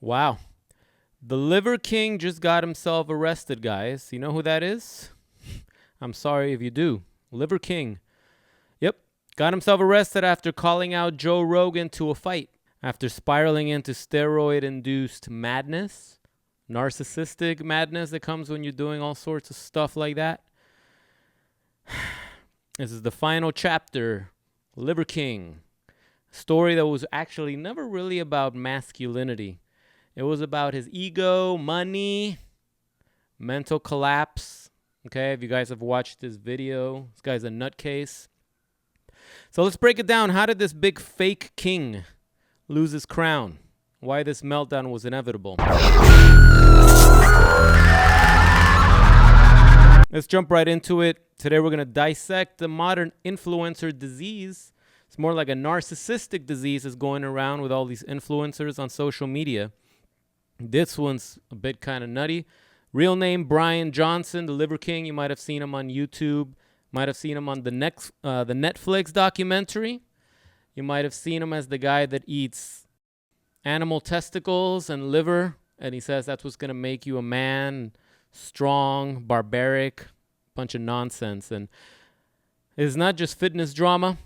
Wow. The Liver King just got himself arrested, guys. You know who that is? I'm sorry if you do. Liver King. Yep. Got himself arrested after calling out Joe Rogan to a fight. After spiraling into steroid-induced madness. Narcissistic madness that comes when you're doing all sorts of stuff like that. This is the final chapter. Liver King. A story that was actually never really about masculinity. It was about his ego, money, mental collapse. Okay, if you guys have watched this video, this guy's a nutcase. So let's break it down. How did this big fake king lose his crown? Why this meltdown was inevitable? Let's jump right into it. Today we're going to dissect the modern influencer disease. It's more like a narcissistic disease that's going around with all these influencers on social media. This one's a bit kind of nutty. Real name, Brian Johnson, the Liver King. You might have seen him on YouTube. Might have seen him on the Netflix documentary. You might have seen him as the guy that eats animal testicles and liver. And he says that's what's going to make you a man, strong, barbaric, bunch of nonsense. And it's not just fitness drama.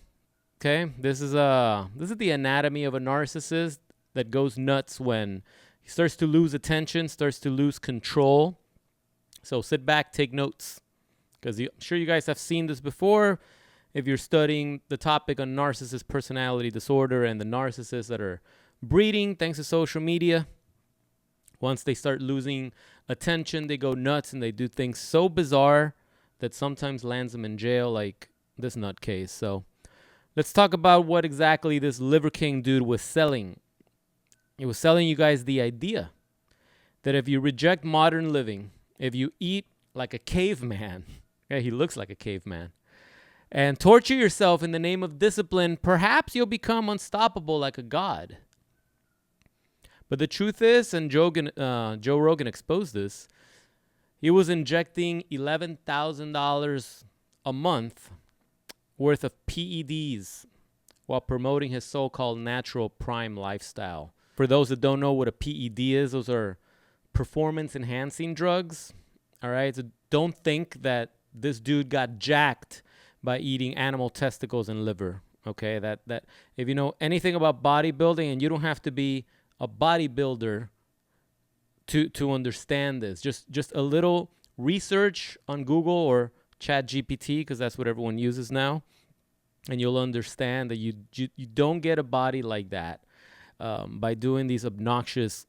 Okay, this is the anatomy of a narcissist that goes nuts when he starts to lose attention, starts to lose control. So sit back, take notes, because I'm sure you guys have seen this before. If you're studying the topic on narcissist personality disorder and the narcissists that are breeding thanks to social media, once they start losing attention, they go nuts and they do things so bizarre that sometimes lands them in jail, like this nutcase. So let's talk about what exactly this Liver King dude was selling. He was selling you guys the idea that if you reject modern living, if you eat like a caveman, yeah, he looks like a caveman, and torture yourself in the name of discipline, perhaps you'll become unstoppable like a god. But the truth is, and Joe Rogan exposed this, he was injecting $11,000 a month worth of PEDs while promoting his so-called natural prime lifestyle. For those that don't know what a PED is, those are performance-enhancing drugs. All right, so don't think that this dude got jacked by eating animal testicles and liver. Okay, that if you know anything about bodybuilding, and you don't have to be a bodybuilder to understand this. Just a little research on Google or ChatGPT, because that's what everyone uses now, and you'll understand that you don't get a body like that by doing these obnoxious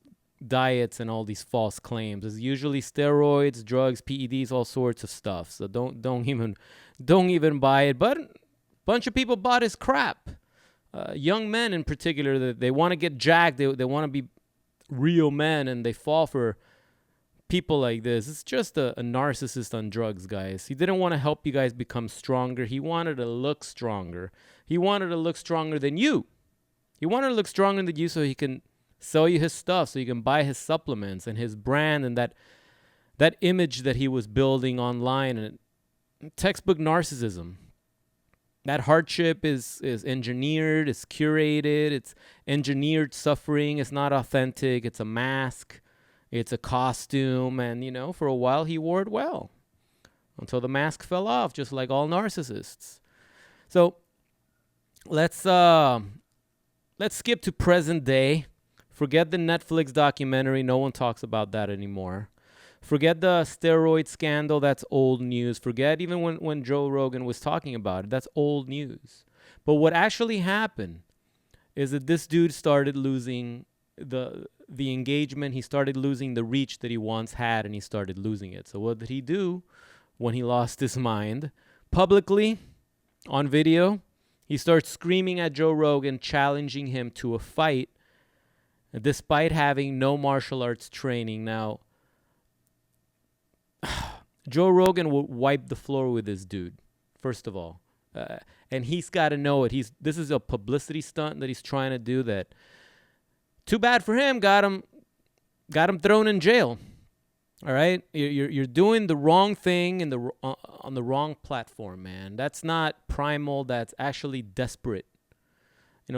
diets and all these false claims. It's usually steroids, drugs, PEDs, all sorts of stuff. So don't even buy it. But a bunch of people bought his crap. Young men in particular, that they want to get jacked. They want to be real men, and they fall for people like this. It's just a narcissist on drugs, guys. He didn't want to help you guys become stronger. He wanted to look stronger. He wanted to look stronger than you. He wanted to look stronger than you so he can sell you his stuff, so you can buy his supplements and his brand and that image that he was building online. And textbook narcissism. That hardship is engineered, it's curated, it's engineered suffering. It's not authentic. It's a mask. It's a costume. And, for a while he wore it well until the mask fell off, just like all narcissists. So let's skip to present day. Forget the Netflix documentary. No one talks about that anymore. Forget the steroid scandal. That's old news. Forget even when Joe Rogan was talking about it. That's old news. But what actually happened is that this dude started losing the engagement. He started losing the reach that he once had, and he started losing it. So what did he do when he lost his mind? Publicly, on video, he starts screaming at Joe Rogan, challenging him to a fight, despite having no martial arts training. Now, Joe Rogan will wipe the floor with this dude, first of all. And he's got to know it. This is a publicity stunt that he's trying to do that, too bad for him, got him thrown in jail. All right? You're doing the wrong thing on the wrong platform, man. That's not primal. That's actually desperate.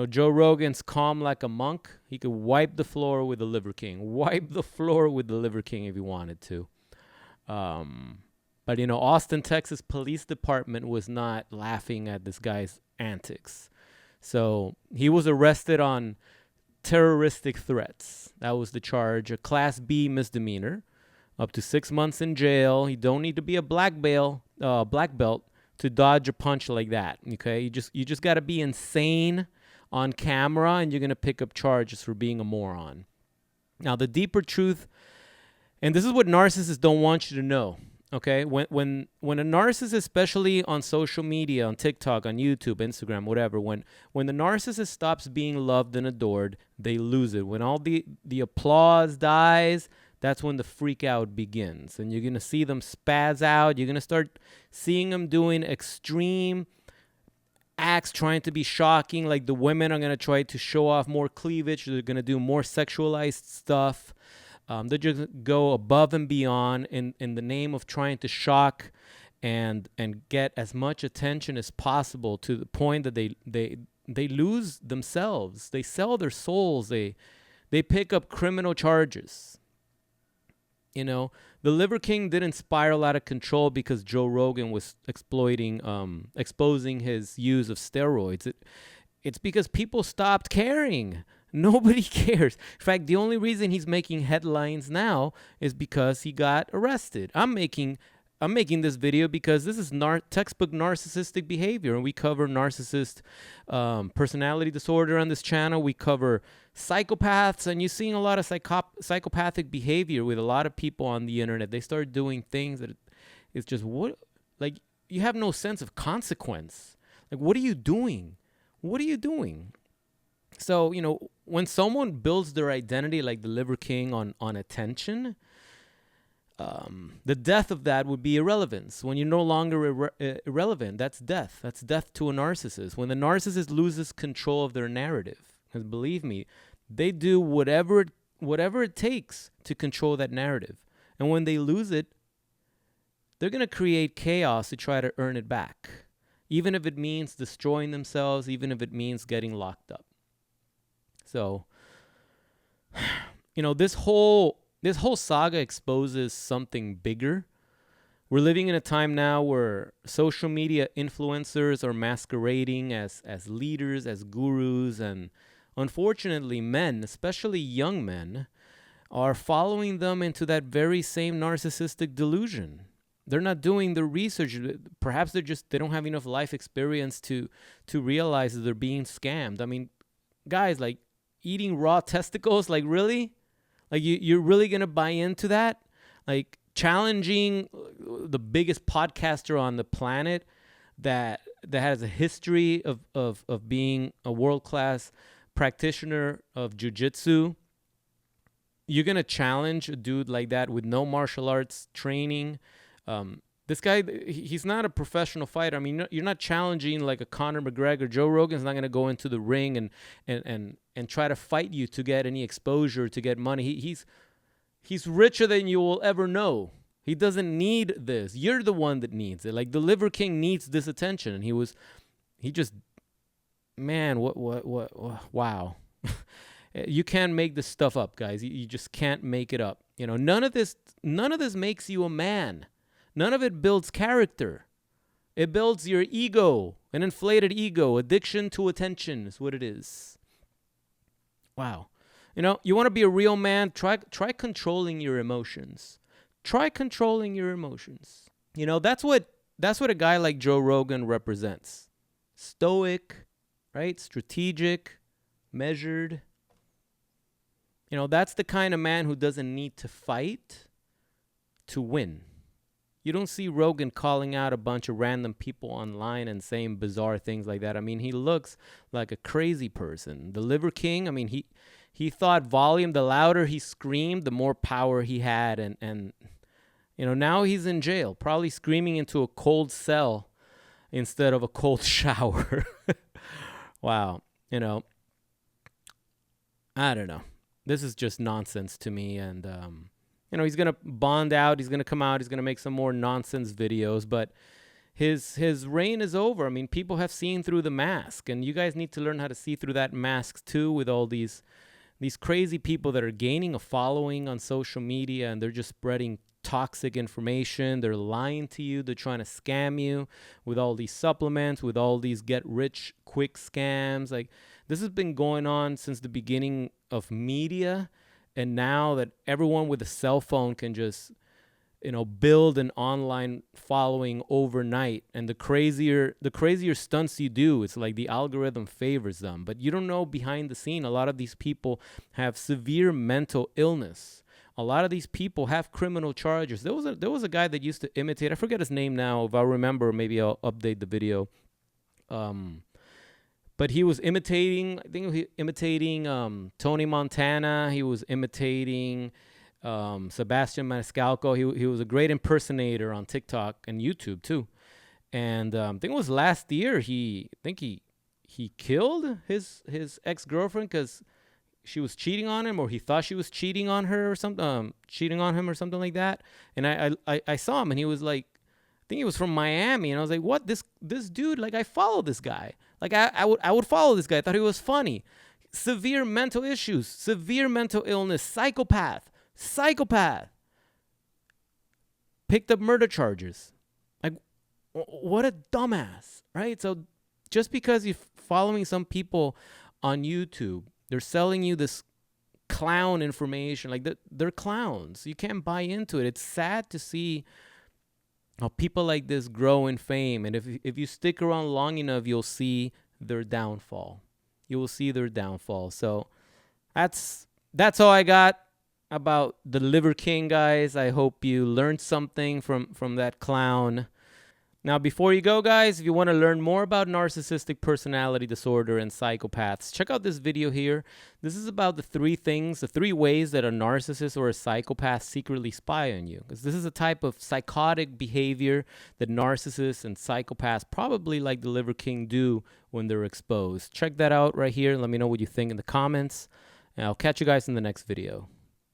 Joe Rogan's calm like a monk. He could wipe the floor with the Liver King. Wipe the floor with the Liver King if he wanted to. But Austin, Texas Police Department was not laughing at this guy's antics. So he was arrested on terroristic threats. That was the charge. A Class B misdemeanor. Up to 6 months in jail. You don't need to be a black belt to dodge a punch like that. Okay? You just got to be insane on camera, and you're going to pick up charges for being a moron. Now, the deeper truth, and this is what narcissists don't want you to know, okay? When a narcissist, especially on social media, on TikTok, on YouTube, Instagram, whatever, when the narcissist stops being loved and adored, they lose it. When all the applause dies, that's when the freak out begins. And you're going to see them spaz out. You're going to start seeing them doing extreme acts, trying to be shocking. Like the women are going to try to show off more cleavage. They're going to do more sexualized stuff. They just go above and beyond in the name of trying to shock and get as much attention as possible, to the point that they lose themselves. They sell their souls. They pick up criminal charges. The Liver King didn't spiral out of control because Joe Rogan was exposing his use of steroids. It's because people stopped caring. Nobody cares. In fact, the only reason he's making headlines now is because he got arrested. I'm making this video because this is textbook narcissistic behavior, and we cover narcissist personality disorder on this channel. We cover psychopaths, and you're seeing a lot of psychopathic behavior with a lot of people on the internet. They start doing things that it's just you have no sense of consequence. Like, what are you doing? What are you doing? So, when someone builds their identity like the Liver King on attention, the death of that would be irrelevance. When you're no longer irrelevant, that's death. That's death to a narcissist. When the narcissist loses control of their narrative, because believe me, they do whatever it takes to control that narrative. And when they lose it, they're going to create chaos to try to earn it back, even if it means destroying themselves, even if it means getting locked up. So, this whole saga exposes something bigger. We're living in a time now where social media influencers are masquerading as leaders, as gurus, and unfortunately men, especially young men, are following them into that very same narcissistic delusion. They're not doing the research. Perhaps they don't have enough life experience to realize that they're being scammed. I mean, guys, like eating raw testicles, like really? Like you're really going to buy into that? Like challenging the biggest podcaster on the planet that has a history of being a world-class practitioner of jiu-jitsu. You're going to challenge a dude like that with no martial arts training. This guy, he's not a professional fighter. I mean, you're not challenging like a Conor McGregor. Joe Rogan's not going to go into the ring and try to fight you to get any exposure, to get money. He's richer than you will ever know. He doesn't need this. You're the one that needs it. Like the Liver King needs this attention. And wow. You can't make this stuff up, guys. You just can't make it up. None of this makes you a man. None of it builds character. It builds your ego, an inflated ego. Addiction to attention is what it is. Wow. You want to be a real man, try controlling your emotions. Try controlling your emotions. That's what a guy like Joe Rogan represents. Stoic, right? Strategic, measured. That's the kind of man who doesn't need to fight to win. You don't see Rogan calling out a bunch of random people online and saying bizarre things like that. I mean, he looks like a crazy person. The Liver King, I mean, he thought volume, the louder he screamed, the more power he had. And now he's in jail, probably screaming into a cold cell instead of a cold shower. Wow. I don't know. This is just nonsense to me. And, he's going to bond out. He's going to come out. He's going to make some more nonsense videos. But, his reign is over. I mean, people have seen through the mask, and you guys need to learn how to see through that mask too, with all these crazy people that are gaining a following on social media, and they're just spreading toxic information. They're lying to you. They're trying to scam you with all these supplements, with all these get rich quick scams. Like, this has been going on since the beginning of media, and now that everyone with a cell phone can just, build an online following overnight. And the crazier stunts you do, it's like the algorithm favors them. But you don't know behind the scene, a lot of these people have severe mental illness. A lot of these people have criminal charges. There was a guy that used to imitate, I forget his name now. If I remember, maybe I'll update the video. But he was imitating, Tony Montana. He was imitating Sebastian Maniscalco. He was a great impersonator on TikTok and YouTube too. And I think it was last year he killed his ex-girlfriend because she was cheating on him, or he thought she was cheating on her or something, cheating on him or something like that. And I saw him, and he was like, I think he was from Miami, and I was like, what, this dude, like, I follow this guy. Like, I would follow this guy. I thought he was funny. Severe mental issues, severe mental illness, psychopath. Picked up murder charges. Like, what a dumbass, right? So just because you're following some people on YouTube, they're selling you this clown information. Like, they're clowns. You can't buy into it. It's sad to see how people like this grow in fame. And if you stick around long enough, you'll see their downfall. You will see their downfall. So that's all I got about the Liver King, guys. I hope you learned something from that clown. Now, before you go, guys, if you want to learn more about narcissistic personality disorder and psychopaths, check out this video here. This is about the three ways that a narcissist or a psychopath secretly spy on you. Because this is a type of psychotic behavior that narcissists and psychopaths, probably like the Liver King, do when they're exposed. Check that out right here. Let me know what you think in the comments. And I'll catch you guys in the next video.